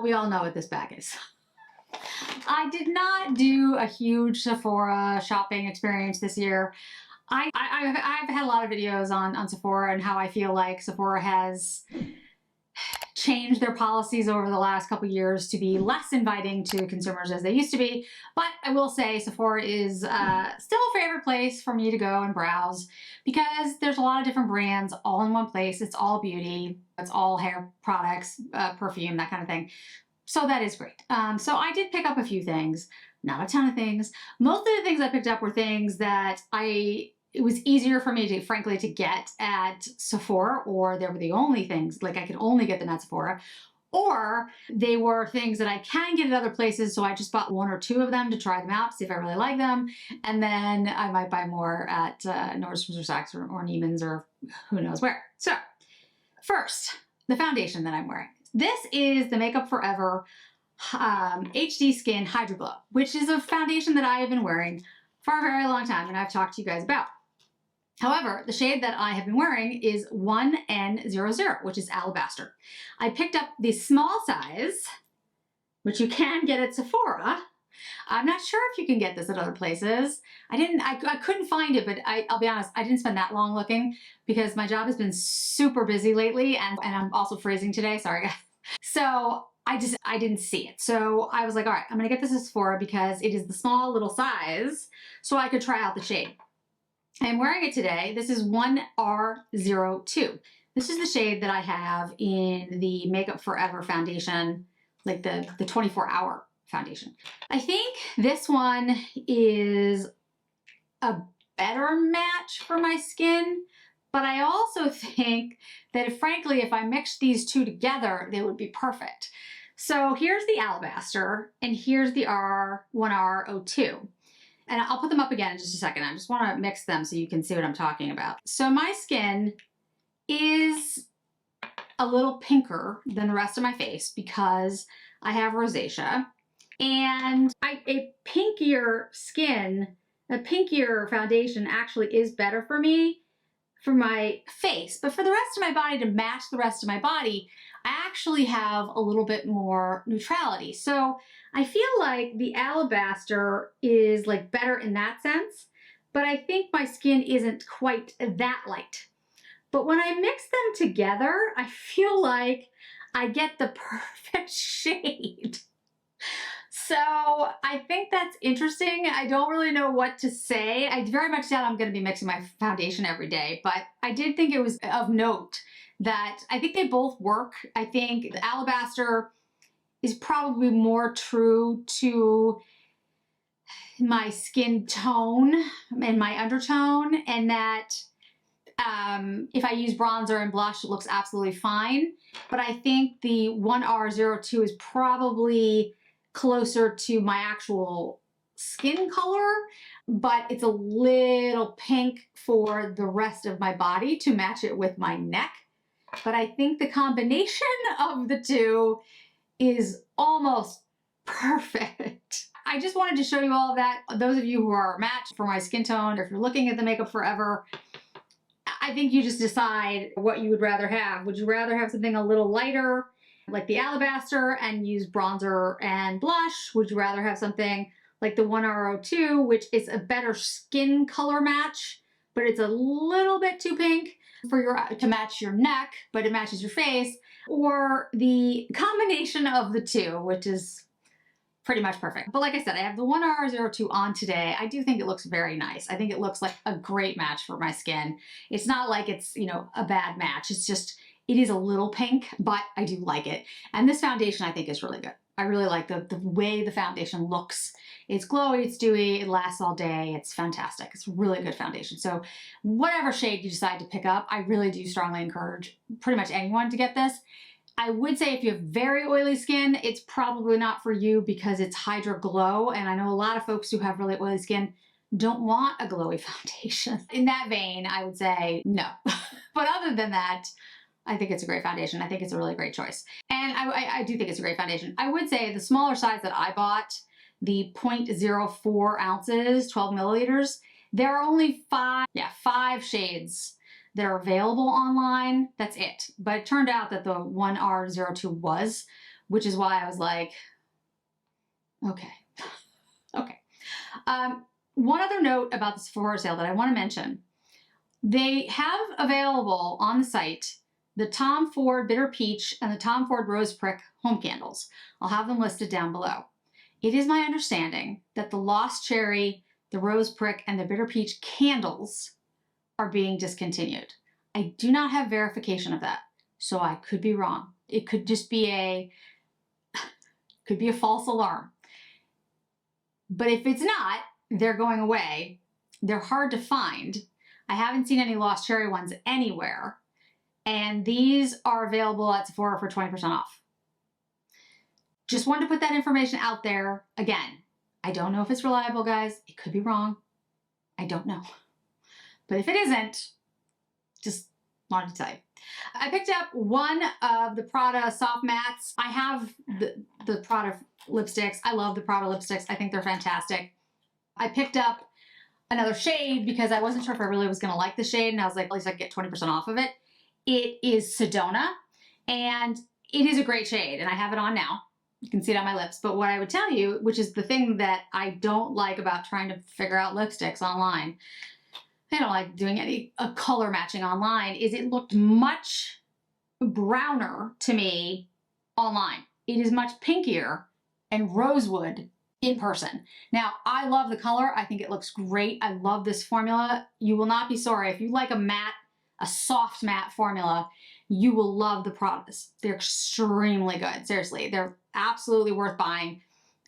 We all know what this bag is. I did not do a huge Sephora shopping experience this year. I've had a lot of videos on Sephora and how I feel like Sephora has changed their policies over the last couple years to be less inviting to consumers as they used to be. But I will say Sephora is still a favorite place for me to go and browse because there's a lot of different brands all in one place. It's all beauty, it's all hair products, perfume, that kind of thing. So that is great. So I did pick up a few things, not a ton of things. Most of the things I picked up were things that it was easier for me to, frankly, to get at Sephora, or they were the only things, like I could only get them at Sephora, or they were things that I can get at other places, so I just bought one or two of them to try them out, see if I really like them, and then I might buy more at NARS or Saks or Neiman's or who knows where. So, first, the foundation that I'm wearing. This is the Makeup Forever HD Skin Hydro Glow, which is a foundation that I have been wearing for a very long time and I've talked to you guys about. However, the shade that I have been wearing is 1N00, which is Alabaster. I picked up the small size, which you can get at Sephora. I'm not sure if you can get this at other places. I couldn't find it, but I'll be honest, I didn't spend that long looking because my job has been super busy lately and I'm also freezing today, sorry guys. So I didn't see it. So I was like, all right, I'm gonna get this at Sephora because it is the small little size so I could try out the shade. I'm wearing it today. This is 1R02. This is the shade that I have in the Makeup Forever foundation, like the 24-hour foundation. I think this one is a better match for my skin, but I also think that frankly, if I mixed these two together, they would be perfect. So here's the Alabaster and here's the 1R02. And I'll put them up again in just a second. I just want to mix them so you can see what I'm talking about. So my skin is a little pinker than the rest of my face because I have rosacea. And a pinkier skin, a pinkier foundation actually is better for me for my face. But for the rest of my body, to match the rest of my body, I actually have a little bit more neutrality. So I feel like the Alabaster is like better in that sense, but I think my skin isn't quite that light. But when I mix them together, I feel like I get the perfect shade. So I think that's interesting. I don't really know what to say. I very much doubt I'm going to be mixing my foundation every day, but I did think it was of note that I think they both work. I think the Alabaster is probably more true to my skin tone and my undertone, and that if I use bronzer and blush, it looks absolutely fine. But I think the 1R02 is probably closer to my actual skin color, but it's a little pink for the rest of my body to match it with my neck. But I think the combination of the two is almost perfect. I just wanted to show you all of that. Those of you who are matched for my skin tone, or if you're looking at the Makeup Forever, I think you just decide what you would rather have. Would you rather have something a little lighter, like the Alabaster, and use bronzer and blush? Would you rather have something like the 1R02, which is a better skin color match, but it's a little bit too pink to match your neck, but it matches your face? Or the combination of the two, which is pretty much perfect. But like I said, I have the 1R02 on today. I do think it looks very nice. I think it looks like a great match for my skin. It's not like it's, you know, a bad match. It's just, it is a little pink, but I do like it. And this foundation I think is really good. I really like the way the foundation looks. It's glowy, it's dewy, it lasts all day. It's fantastic. It's a really good foundation. So whatever shade you decide to pick up, I really do strongly encourage pretty much anyone to get this. I would say if you have very oily skin, it's probably not for you because it's Hydro Glow. And I know a lot of folks who have really oily skin don't want a glowy foundation. In that vein, I would say no. But other than that, I think it's a great foundation. I think it's a really great choice. And I do think it's a great foundation. I would say the smaller size that I bought, the 0.04 ounces, 12 milliliters, there are only five shades that are available online. That's it. But it turned out that the 1R02 was which is why I was like, okay, okay. One other note about the Sephora sale that I want to mention. They have available on the site the Tom Ford Bitter Peach and the Tom Ford Rose Prick home candles. I'll have them listed down below. It is my understanding that the Lost Cherry, the Rose Prick, and the Bitter Peach candles are being discontinued. I do not have verification of that, so I could be wrong. It could just be a false alarm. But if it's not, they're going away. They're hard to find. I haven't seen any Lost Cherry ones anywhere. And these are available at Sephora for 20% off. Just wanted to put that information out there. Again, I don't know if it's reliable, guys. It could be wrong. I don't know. But if it isn't, just wanted to tell you. I picked up one of the Prada soft mattes. I have the Prada lipsticks. I love the Prada lipsticks. I think they're fantastic. I picked up another shade because I wasn't sure if I really was going to like the shade, and I was like, at least I could get 20% off of it. It is Sedona, and it is a great shade, and I have it on now. You can see it on my lips. But what I would tell you, which is the thing that I don't like about trying to figure out lipsticks online, I don't like doing any color matching online, is it looked much browner to me online. It is much pinkier and rosewood in person. Now, I love the color. I think it looks great. I love this formula. You will not be sorry. If you like a soft matte formula, you will love the Pradas. They're extremely good. Seriously, they're absolutely worth buying.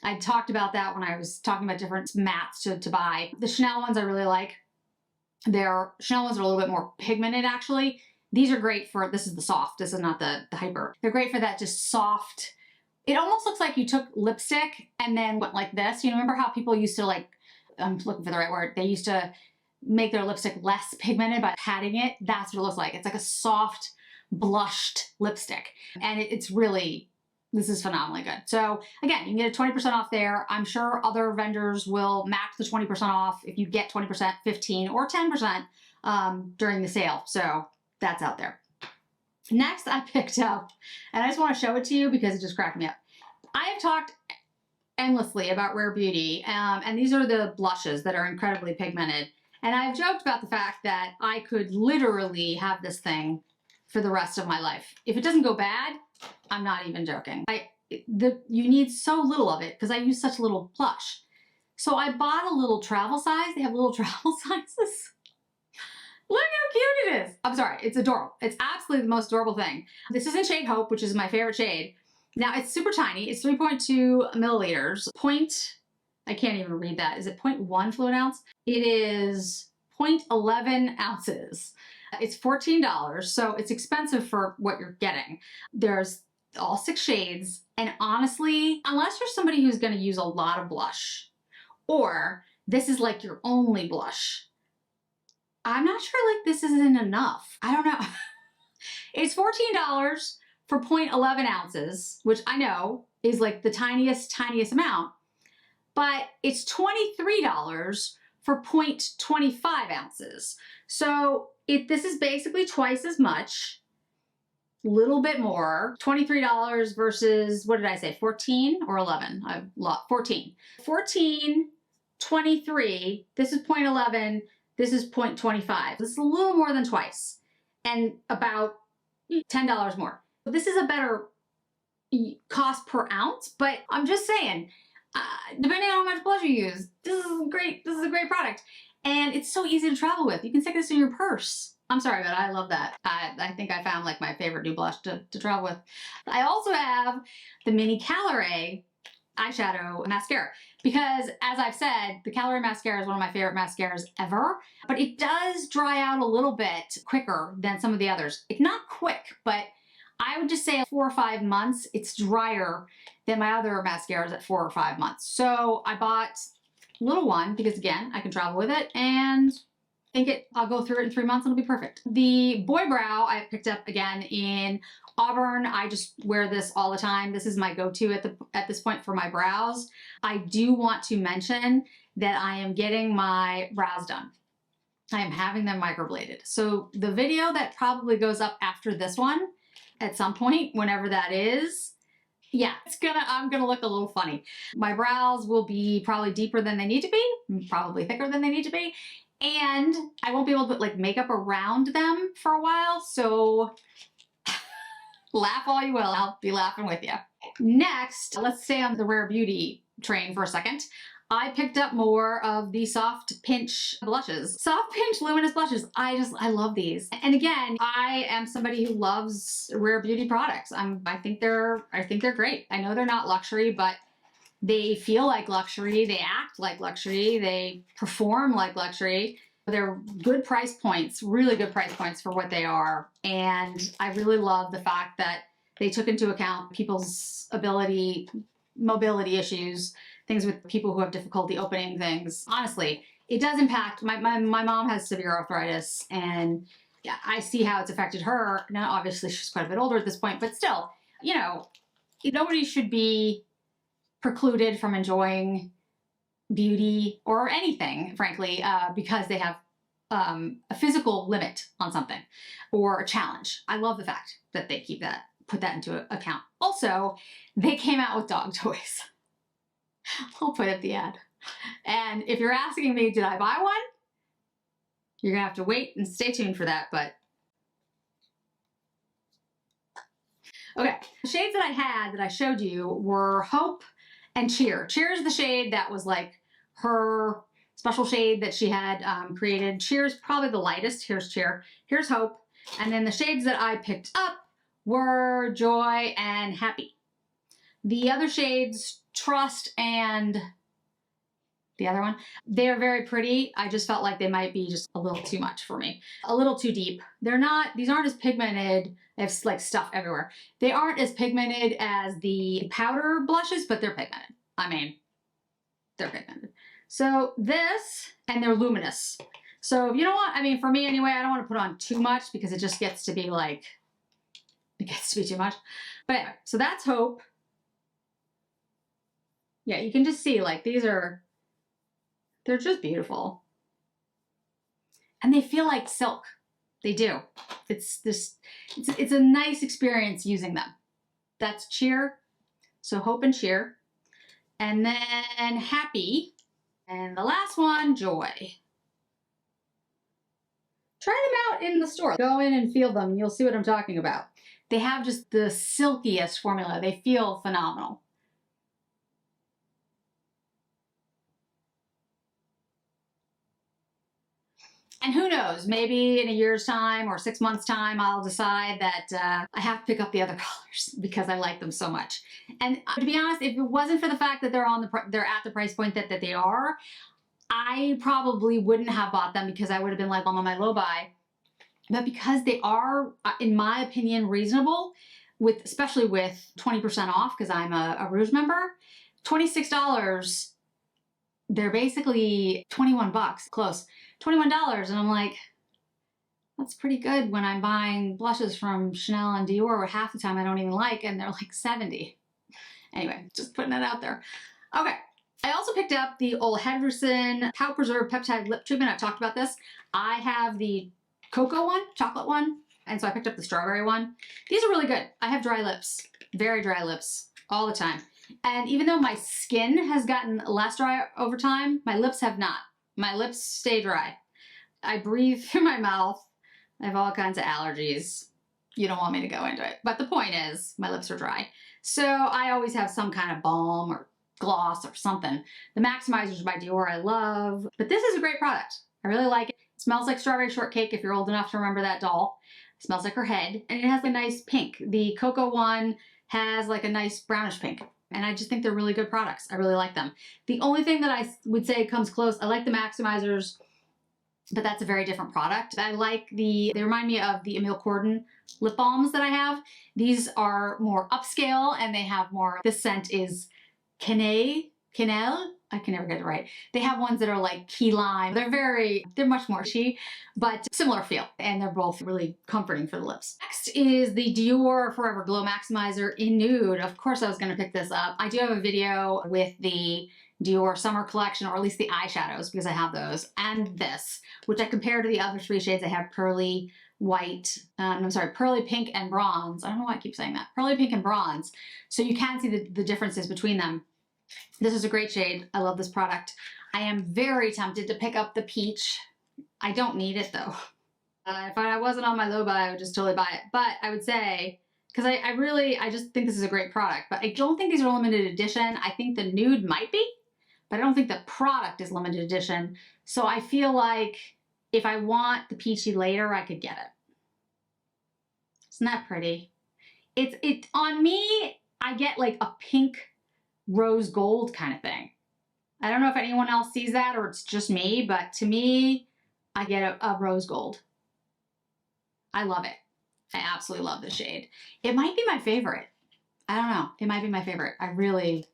I talked about that when I was talking about different mattes to buy. The Chanel ones I really like. Chanel ones are a little bit more pigmented, actually. These are great for, this is the soft, this is not the hyper. They're great for that just soft. It almost looks like you took lipstick and then went like this. You know, remember how people used to like, I'm looking for the right word, they used to make their lipstick less pigmented by patting it? That's what it looks like. It's like a soft, blushed lipstick. And it's really, this is phenomenally good. So again, you can get a 20% off there. I'm sure other vendors will match the 20% off if you get 20%, 15, or 10% during the sale. So that's out there. Next, I picked up, and I just want to show it to you because it just cracked me up. I have talked endlessly about Rare Beauty, and these are the blushes that are incredibly pigmented. And I've joked about the fact that I could literally have this thing for the rest of my life. If it doesn't go bad, I'm not even joking. You need so little of it because I use such little blush. So I bought a little travel size. They have little travel sizes. Look how cute it is. I'm sorry, it's adorable. It's absolutely the most adorable thing. This is in shade Hope, which is my favorite shade. Now it's super tiny. It's 3.2 milliliters. I can't even read that. Is it 0.1 fluid ounce? It is 0.11 ounces. It's $14, so it's expensive for what you're getting. There's all 6 shades, and honestly, unless you're somebody who's gonna use a lot of blush, or this is like your only blush, I'm not sure like this isn't enough. I don't know. It's $14 for 0.11 ounces, which I know is like the tiniest amount, but it's $23 for 0.25 ounces. So this is basically twice as much, a little bit more. $23 versus, what did I say, 14 or 11? 14. 14, 23, this is 0.11, this is 0.25. This is a little more than twice and about $10 more. This is a better cost per ounce, but I'm just saying, depending on how much blush you use, this is great. This is a great product. And it's so easy to travel with. You can stick this in your purse. I'm sorry, but I love that. I think I found like my favorite new blush to travel with. I also have the Mini Calorie eyeshadow mascara because, as I've said, the Calorie mascara is one of my favorite mascaras ever, but it does dry out a little bit quicker than some of the others. It's not quick, but I would just say 4 or 5 months, it's drier than my other mascaras at 4 or 5 months. So I bought a little one because, again, I can travel with it, and I think I'll go through it in 3 months and it'll be perfect. The Boy Brow I picked up again in Auburn. I just wear this all the time. This is my go-to at this point for my brows. I do want to mention that I am getting my brows done. I am having them microbladed. So the video that probably goes up after this one, at some point, whenever that is, Yeah, I'm gonna look a little funny. My brows will be probably deeper than they need to be, probably thicker than they need to be. And I won't be able to put like makeup around them for a while. So laugh all you will, I'll be laughing with you. Next, let's stay on the rare beauty train for a second. I picked up more of the Soft Pinch blushes. Soft Pinch Luminous blushes. I love these. And again, I am somebody who loves rare beauty products. I think they're great. I know they're not luxury, but they feel like luxury. They act like luxury. They perform like luxury. They're good price points, really good price points for what they are. And I really love the fact that they took into account people's mobility issues, things with people who have difficulty opening things. Honestly, it does impact, my mom has severe arthritis, and yeah, I see how it's affected her. Now, obviously, she's quite a bit older at this point, but still, you know, nobody should be precluded from enjoying beauty or anything, frankly, because they have a physical limit on something or a challenge. I love the fact that they put that into account. Also, they came out with dog toys. I'll put up the ad. And if you're asking me, did I buy one? You're gonna have to wait and stay tuned for that, but. Okay, the shades that I had that I showed you were Hope and Cheer. Cheer is the shade that was like her special shade that she had created. Cheer's probably the lightest. Here's Cheer. Here's Hope. And then the shades that I picked up were Joy and Happy. The other shades, Trust and the other one, they're very pretty. I just felt like they might be just a little too much for me. A little too deep. These aren't as pigmented. They have like stuff everywhere. They aren't as pigmented as the powder blushes, but they're pigmented. I mean, they're pigmented. So this, and they're luminous. So you know what? I mean, for me anyway, I don't want to put on too much because it just gets to be like, it gets to be too much. But anyway, so that's Hope. Yeah, you can just see like they're just beautiful. And they feel like silk. They do. It's a nice experience using them. That's Cheer. So Hope and Cheer. And then Happy. And the last one, Joy. Try them out in the store. Go in and feel them. You'll see what I'm talking about. They have just the silkiest formula. They feel phenomenal. And who knows, maybe in a year's time or 6 months' time, I'll decide that I have to pick up the other colors because I like them so much. And to be honest, if it wasn't for the fact that they're at the price point that they are, I probably wouldn't have bought them because I would have been like, I'm on my low buy. But because they are, in my opinion, reasonable, especially with 20% off, because I'm a Rouge member, $26, they're basically 21 bucks, close. $21, and I'm like, that's pretty good when I'm buying blushes from Chanel and Dior, where half the time I don't even like, and they're like 70. Anyway, just putting that out there. Okay, I also picked up the Ole Henderson Pout Preserve Peptide Lip Treatment. I've talked about this. I have the cocoa one, chocolate one, and so I picked up the strawberry one. These are really good. I have dry lips, very dry lips, all the time. And even though my skin has gotten less dry over time, my lips have not. My lips stay dry. I breathe through my mouth. I have all kinds of allergies. You don't want me to go into it. But the point is, my lips are dry. So I always have some kind of balm or gloss or something. The Maximizers by Dior I love. But this is a great product. I really like it. It smells like strawberry shortcake if you're old enough to remember that doll. It smells like her head. And it has a nice pink. The cocoa one has like a nice brownish pink. And I just think they're really good products. I really like them. The only thing that I would say comes close, I like the Maximizers, but that's a very different product. I like they remind me of the Emile Cordon lip balms that I have. These are more upscale and they have more, this scent is Cannelle. I can never get it right. They have ones that are like key lime. They're much more she, but similar feel. And they're both really comforting for the lips. Next is the Dior Forever Glow Maximizer in Nude. Of course I was gonna pick this up. I do have a video with the Dior Summer Collection, or at least the eyeshadows, because I have those, and this, which I compare to the other three shades. I have Pearly, white, I'm sorry, pearly pink and bronze. I don't know why I keep saying that. Pearly pink and bronze. So you can see the differences between them. This is a great shade. I love this product. I am very tempted to pick up the peach. I don't need it though. If I wasn't on my low buy, I would just totally buy it. But I would say, because I just think this is a great product, but I don't think these are limited edition. I think the nude might be, but I don't think the product is limited edition. So I feel like if I want the peachy later, I could get it. Isn't that pretty? It's on me, I get like a pink rose gold kind of thing. I don't know if anyone else sees that or it's just me, but to me, I get a rose gold. I love it. I absolutely love this shade. It might be my favorite. I don't know. It might be my favorite. I really...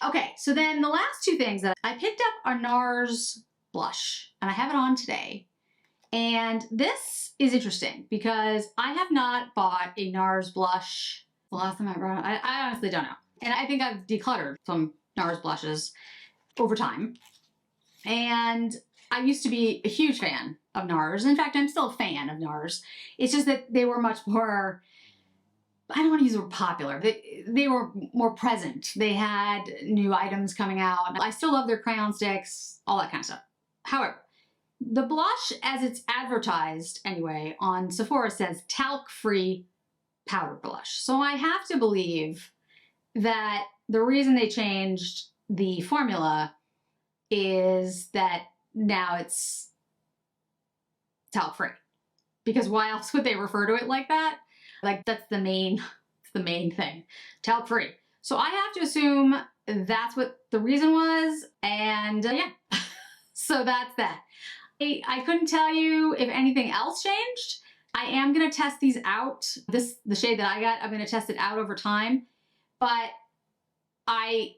Okay, so then the last two things that I picked up are NARS blush, and I have it on today. And this is interesting because I have not bought a NARS blush the last time I brought it. I honestly don't know. And I think I've decluttered some NARS blushes over time. And I used to be a huge fan of NARS. In fact, I'm still a fan of NARS. It's just that they were much more, I don't want to use the word popular. They were more present. They had new items coming out. I still love their crayon sticks, all that kind of stuff. However, the blush, as it's advertised anyway on Sephora, says talc-free powder blush. So I have to believe that the reason they changed the formula is that now it's talc-free. Because why else would they refer to it like that? Like that's the main thing, talc-free. So I have to assume that's what the reason was, and yeah, so that's that. I couldn't tell you if anything else changed. I am gonna test these out. The shade that I got, I'm gonna test it out over time, but I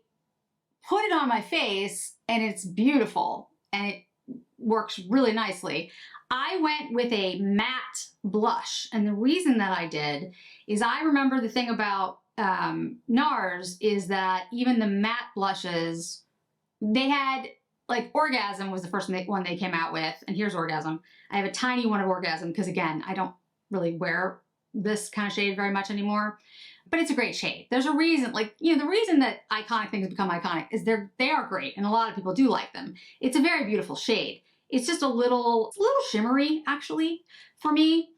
put it on my face and it's beautiful and it works really nicely. I went with a matte blush, and the reason that I did is I remember the thing about NARS is that even the matte blushes, they had, like Orgasm was the first one they came out with, and here's Orgasm. I have a tiny one of Orgasm because again, I don't really wear this kind of shade very much anymore, but it's a great shade. There's a reason, like, you know, the reason that iconic things become iconic is they are great, and a lot of people do like them. It's a very beautiful shade. It's just a little shimmery, actually, for me.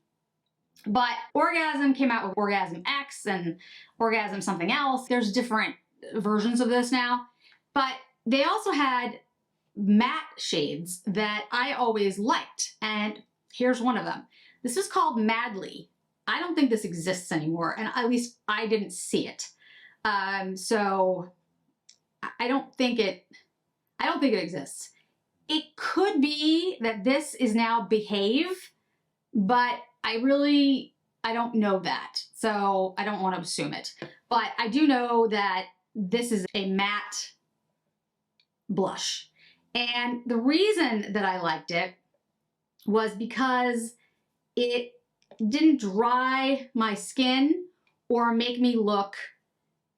But Orgasm came out with Orgasm X and Orgasm something else. There's different versions of this now. But they also had matte shades that I always liked. And here's one of them. This is called Madly. I don't think this exists anymore, and at least I didn't see it. So I don't think it exists. It could be that this is now Behave, but I don't know that. So I don't want to assume it. But I do know that this is a matte blush. And the reason that I liked it was because it didn't dry my skin or make me look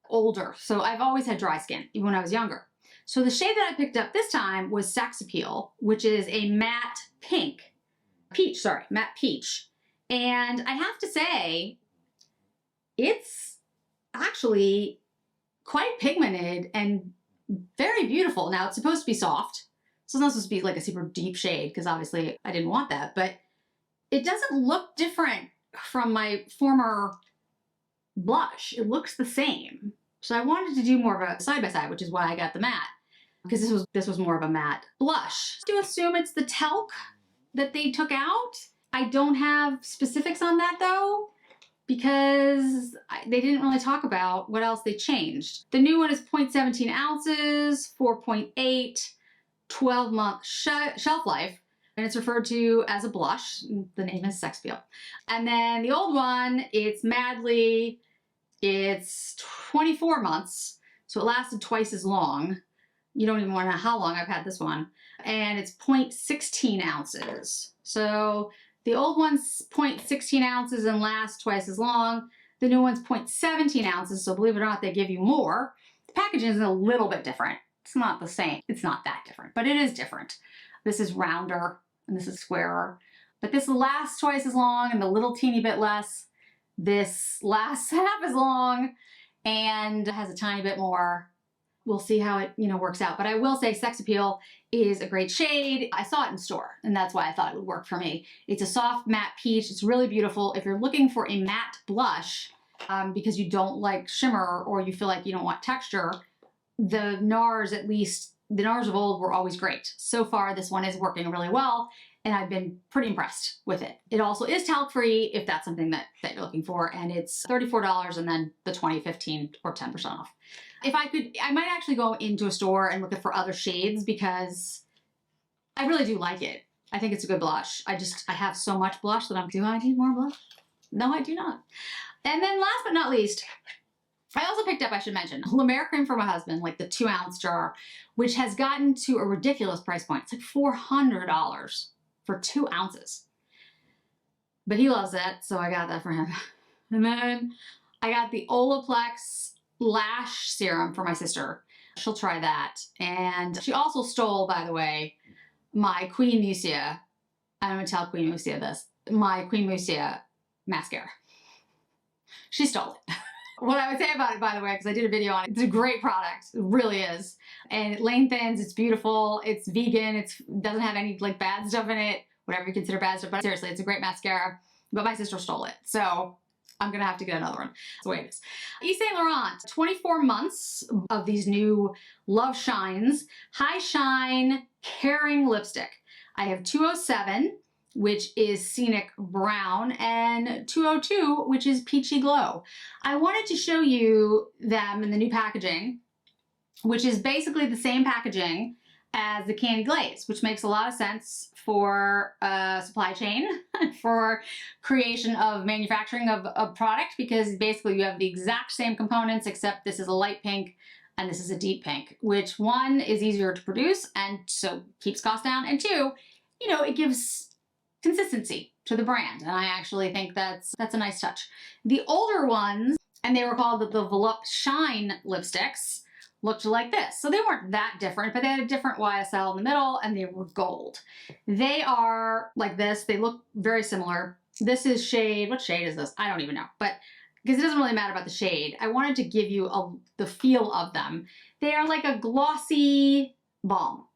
older. So I've always had dry skin, even when I was younger. So the shade that I picked up this time was Sex Appeal, which is a matte matte peach. And I have to say, it's actually quite pigmented and very beautiful. Now it's supposed to be soft. So it's not supposed to be like a super deep shade because obviously I didn't want that, but it doesn't look different from my former blush. It looks the same. So I wanted to do more of a side-by-side, which is why I got the matte, because this was more of a matte blush. I do assume it's the talc that they took out. I don't have specifics on that though, because they didn't really talk about what else they changed. The new one is 0.17 ounces, 4.8, 12-month shelf life, and it's referred to as a blush. The name is Sex Appeal. And then the old one, it's Madly. It's 24 months, so it lasted twice as long. You don't even want to know how long I've had this one. And it's 0.16 ounces. So the old one's 0.16 ounces and lasts twice as long. The new one's 0.17 ounces, so believe it or not, they give you more. The packaging is a little bit different. It's not the same. It's not that different, but it is different. This is rounder and this is squarer. But this lasts twice as long and a little teeny bit less. This lasts half as long and has a tiny bit more. We'll see how it, works out. But I will say Sex Appeal is a great shade. I saw it in store, and that's why I thought it would work for me. It's a soft matte peach. It's really beautiful. If you're looking for a matte blush, because you don't like shimmer or you feel like you don't want texture, the NARS, at least, the NARS of old were always great. So far, this one is working really well, and I've been pretty impressed with it. It also is talc-free if that's something that you're looking for, and it's $34 and then the 20, 15, or 10% off. If I could, I might actually go into a store and look for other shades because I really do like it. I think it's a good blush. I have so much blush that do I need more blush? No, I do not. And then last but not least, I also picked up, I should mention, La Mer cream for my husband, like the 2-ounce jar, which has gotten to a ridiculous price point. It's like $400 for 2 ounces. But he loves it, so I got that for him. And then I got the Olaplex Lash Serum for my sister. She'll try that. And she also stole, by the way, my Queen Musia, I'm gonna tell Queen Musia this, my Queen Musia mascara. She stole it. What I would say about it, by the way, because I did a video on it, it's a great product. It really is. And it lengthens, it's beautiful, it's vegan, it doesn't have any like bad stuff in it, whatever you consider bad stuff, but seriously, it's a great mascara. But my sister stole it, so I'm gonna have to get another one. That's the way it is. Yves Saint Laurent, 24 months of these new Love Shines, High Shine Caring Lipstick. I have 207, which is Scenic Brown, and 202, which is Peachy Glow. I wanted to show you them in the new packaging, which is basically the same packaging as the Candy Glaze, which makes a lot of sense for supply chain, for creation of manufacturing of a product, because basically you have the exact same components, except this is a light pink and this is a deep pink, which one is easier to produce and so keeps costs down, and two, it gives consistency to the brand, and I actually think that's a nice touch. The older ones, and they were called the Volupte Shine lipsticks, looked like this. So they weren't that different, but they had a different YSL in the middle, and they were gold. They are like this. They look very similar. This is shade, what shade is this? I don't even know, but because it doesn't really matter about the shade, I wanted to give you the feel of them. They are like a glossy balm.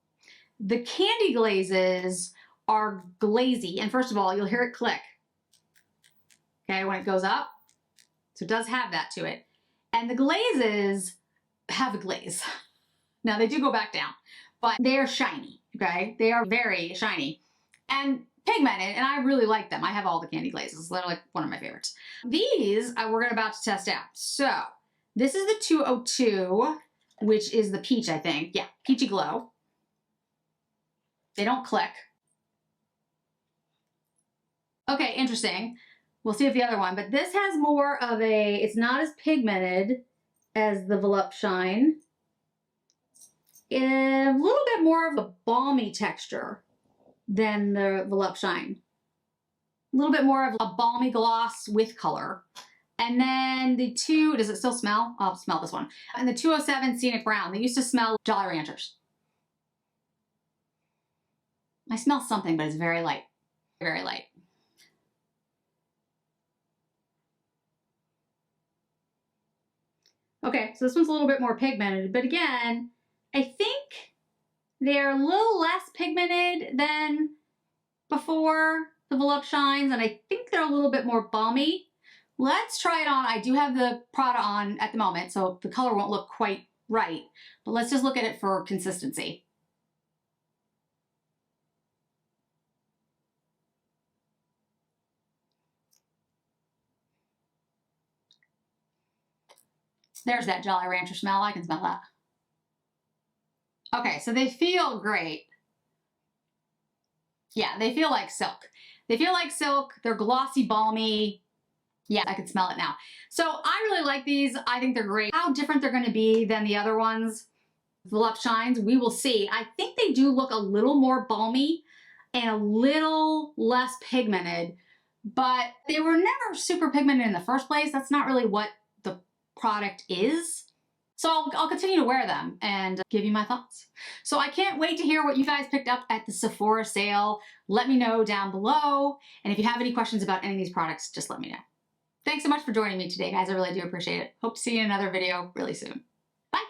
The Candy Glazes are glazy, and first of all, you'll hear it click, okay, when it goes up. So it does have that to it. And the glazes have a glaze. Now they do go back down, but they are shiny, okay? They are very shiny and pigmented, and I really like them. I have all the Candy Glazes. They're like one of my favorites. These we're about to test out. So this is the 202, which is the peach, I think. Yeah, Peachy Glow. They don't click. Okay, interesting. We'll see if the other one, but this has more of it's not as pigmented as the Volupte Shine. A little bit more of a balmy texture than the Volupte Shine. A little bit more of a balmy gloss with color. And then the does it still smell? I'll smell this one. And the 207 Scenic Brown, they used to smell Jolly Ranchers. I smell something, but it's very light, very light. Okay, so this one's a little bit more pigmented, but again, I think they're a little less pigmented than before the Volupte Shines, and I think they're a little bit more balmy. Let's try it on. I do have the Prada on at the moment, so the color won't look quite right, but let's just look at it for consistency. There's that Jolly Rancher smell. I can smell that. Okay, so they feel great. Yeah, they feel like silk. They feel like silk. They're glossy, balmy. Yeah, I can smell it now. So I really like these. I think they're great. How different they're going to be than the other ones, Volupte Shines, we will see. I think they do look a little more balmy and a little less pigmented, but they were never super pigmented in the first place. That's not really what the product is. So I'll continue to wear them and give you my thoughts. So I can't wait to hear what you guys picked up at the Sephora sale. Let me know down below. And if you have any questions about any of these products, just let me know. Thanks so much for joining me today, guys. I really do appreciate it. Hope to see you in another video really soon. Bye.